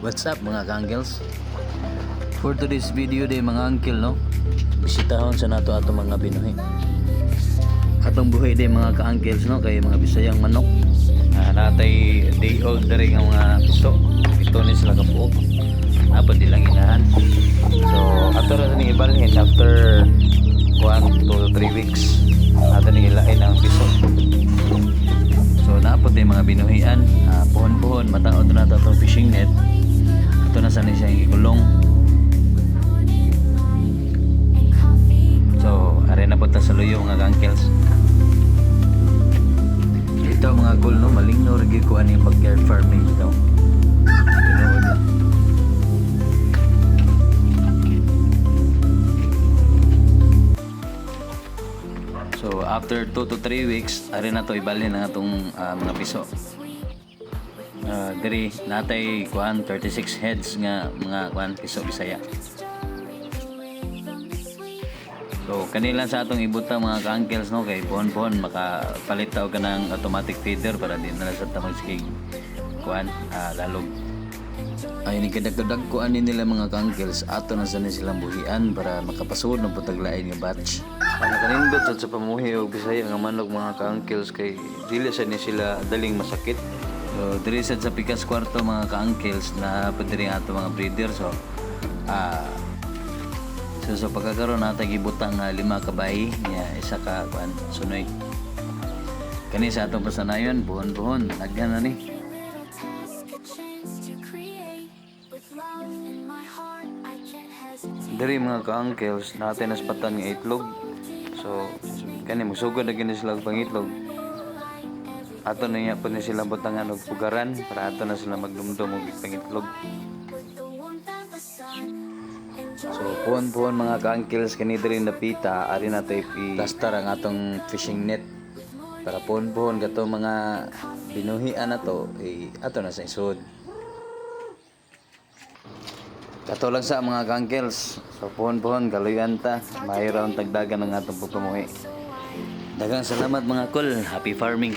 What's up mga ka-uncles? For today's video day mga uncle no, bisitahon sa nato ato mga binuhi. Atong buhay day mga ka-uncles no, kay mga Bisayang manok. Natay day old na rin ang mga piso. Ito ni sila kapuok. Apo nilang inahan. So ato na rin ibalhin after 1 to 3 weeks. Ato rin ilain ang piso. So naapot yung mga binuhian, puhon-puhon, mataod na ito itong fishing net. Ito na sana siyang ikulong. So are na po ta sa luyo mga kankels. Ito mga cool no, malingno rin ko ano yung backyard farming ito. Tinuod lang. So after 2 to 3 weeks, are na to ibalhin ang atong mga piso. Diri natay kuan 36 heads nga mga kuan piso Bisaya. So kanila sa atong ibutang mga ka-uncles no, kay buhon-buhon makapalit ta og kanang automatic feeder para di na sa tamang sige kuan lalog. Ay ni kadag-kadag ko ani nila mga ka-uncles ato na sa silang buhian para makapasud ng putaglain nga batch. Ang kanindot sa pamuhi og Bisaya nga manok mga ka-uncles kay dili sa ni sila daling masakit. So diri sad sa pikas kwarto mga ka-uncles na padiri ato mga breeder. So so pagkakaroon natin gibutang 5 kabay niya isa ka kuan sunoy. Kani sa atong pasanayon buhon-buhon naghan na ni. Diri mga ka-uncles natin naspatan nga itlog. So kani musugod na gini sila pangitlog. Ato na niya po ni sila butangan og pugaran para ato na sila magdumdum og pangitlog. So puhon-puhon mga ka-uncles kani diri napita ari nato i-plaster ang atong fishing net para puhon-puhon gato mga binuhian nato ato na sa isod. Kato lang sa mga ka-uncles. So puhon-puhon galuyan ta mahiraw ang tagdagan ng atong pagpamuhi. Daghang salamat mga kol. Happy farming.